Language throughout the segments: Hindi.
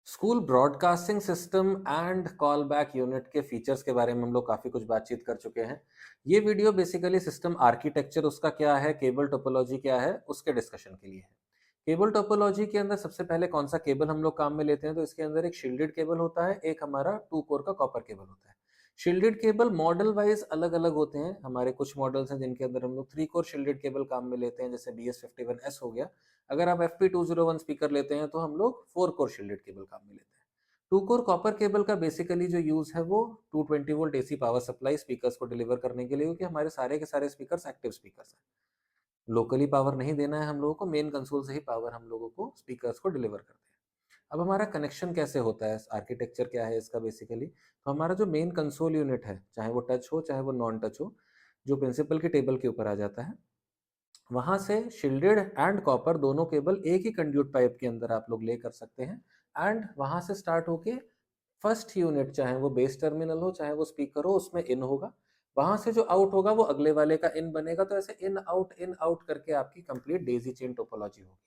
School broadcasting system and call back unit के फीचर्स के बारे में हम लोग काफ़ी कुछ बातचीत कर चुके हैं। ये वीडियो बेसिकली सिस्टम आर्किटेक्चर उसका क्या है, केबल टोपोलॉजी क्या है, उसके डिस्कशन के लिए है। केबल टोपोलॉजी के अंदर सबसे पहले कौन सा केबल हम लोग काम में लेते हैं, तो इसके अंदर एक शील्डेड केबल होता है, एक हमारा 2 कोर का कॉपर केबल होता है। शील्डेड केबल मॉडल वाइज अलग-अलग होते हैं। हमारे कुछ मॉडल्स हैं जिनके अंदर हम लोग 3 कोर शील्डेड केबल काम में लेते हैं, जैसे BS51S हो गया। अगर आप FP201 स्पीकर लेते हैं तो हम लोग 4 कोर शील्डेड केबल काम में लेते हैं। 2 कोर कॉपर केबल का बेसिकली जो यूज है वो 220 volt AC power supply speakers को डिलीवर करने के लिए, क्योंकि हमारे सारे के सारे स्पीकर्स एक्टिव स्पीकर्स हैं। लोकली पावर नहीं देना है हम लोगों को, मेन कंसोल से ही पावर हम लोगों को स्पीकर्स को डिलीवर करते हैं। अब हमारा कनेक्शन कैसे होता है, आर्किटेक्चर क्या है इसका बेसिकली, तो हमारा जो मेन कंसोल यूनिट है, चाहे वो टच हो चाहे वो नॉन टच हो, जो प्रिंसिपल की टेबल के ऊपर आ जाता है, वहां से शील्डेड एंड कॉपर दोनों केबल एक ही कंड्यूट पाइप के अंदर आप लोग ले कर सकते हैं। एंड वहां से स्टार्ट होके फर्स्ट यूनिट, चाहे वो बेस टर्मिनल हो चाहे वो स्पीकर हो, उसमें इन होगा। वहां से जो आउट होगा वो अगले वाले का इन बनेगा। तो ऐसे इन आउट करके आपकी कंप्लीट डेजी चेन टोपोलॉजी होगी।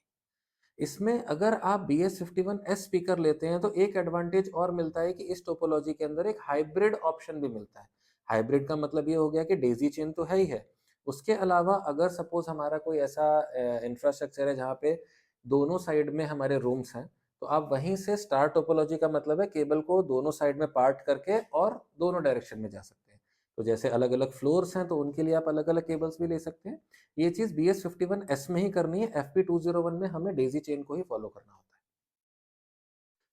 इसमें अगर आप BS51S स्पीकर लेते हैं तो एक एडवांटेज और मिलता है कि इस टोपोलॉजी के अंदर एक हाइब्रिड ऑप्शन भी मिलता है। हाइब्रिड का मतलब ये हो गया कि डेजी चेन तो है ही है, उसके अलावा अगर सपोज हमारा कोई ऐसा इंफ्रास्ट्रक्चर है जहाँ पे दोनों साइड में हमारे रूम्स हैं, तो आप वहीं से स्टार टोपोलॉजी का मतलब है केबल को दोनों साइड में पार्ट करके और दोनों डायरेक्शन में जा सकते हैं। तो जैसे अलग अलग फ्लोर्स हैं तो उनके लिए आप अलग अलग केबल्स भी ले सकते हैं। ये चीज BS51S में ही करनी है, FP201 में हमें डेजी चेन को ही फॉलो करना होता है।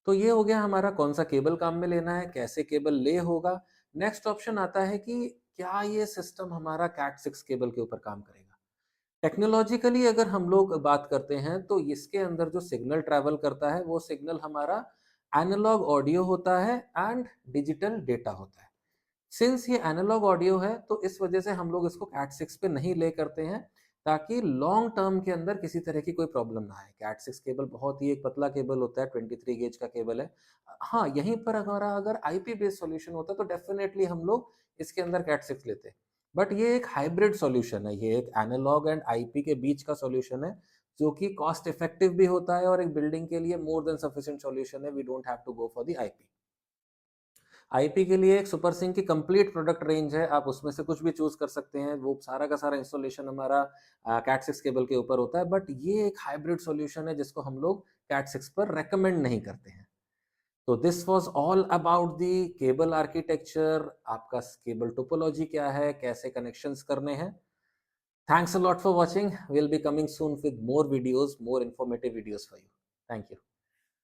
तो ये हो गया हमारा कौन सा केबल काम में लेना है, कैसे केबल ले होगा। नेक्स्ट ऑप्शन आता है कि क्या ये सिस्टम हमारा कैट 6 केबल के ऊपर काम करेगा। टेक्नोलॉजिकली अगर हम लोग बात करते हैं तो इसके अंदर जो सिग्नल ट्रैवल करता है वो सिग्नल हमारा एनालॉग ऑडियो होता है एंड डिजिटल डेटा होता है। सिंस ये एनालॉग ऑडियो है तो इस वजह से हम लोग इसको कैट 6 पे नहीं ले करते हैं, ताकि लॉन्ग टर्म के अंदर किसी तरह की कोई प्रॉब्लम ना आए। कैट 6 केबल बहुत ही एक पतला केबल होता है, 23 गेज का केबल है। हाँ, यहीं पर हमारा अगर आईपी बेस्ड सॉल्यूशन होता तो डेफिनेटली हम लोग इसके अंदर कैट 6 लेते। बट ये एक हाइब्रिड सॉल्यूशन है, ये एक एनालॉग एंड आईपी के बीच का सॉल्यूशन है, जो कि कॉस्ट इफेक्टिव भी होता है और एक बिल्डिंग के लिए मोर देन सफिशिएंट सॉल्यूशन है। We don't have to go for the IP. IP के लिए एक सुपर सिंक की कंप्लीट प्रोडक्ट रेंज है, आप उसमें से कुछ भी चूज कर सकते हैं। वो सारा का सारा इंस्टॉलेशन हमारा कैट 6 केबल के ऊपर होता है। बट ये एक हाइब्रिड सॉल्यूशन है जिसको हम लोग कैट 6 पर रेकमेंड नहीं करते हैं। तो this was all about the cable architecture, आपका केबल टोपोलॉजी क्या है, कैसे कनेक्शंस करने हैं। Thanks a lot for watching, will be coming soon with more videos, more informative videos for you. Thank you.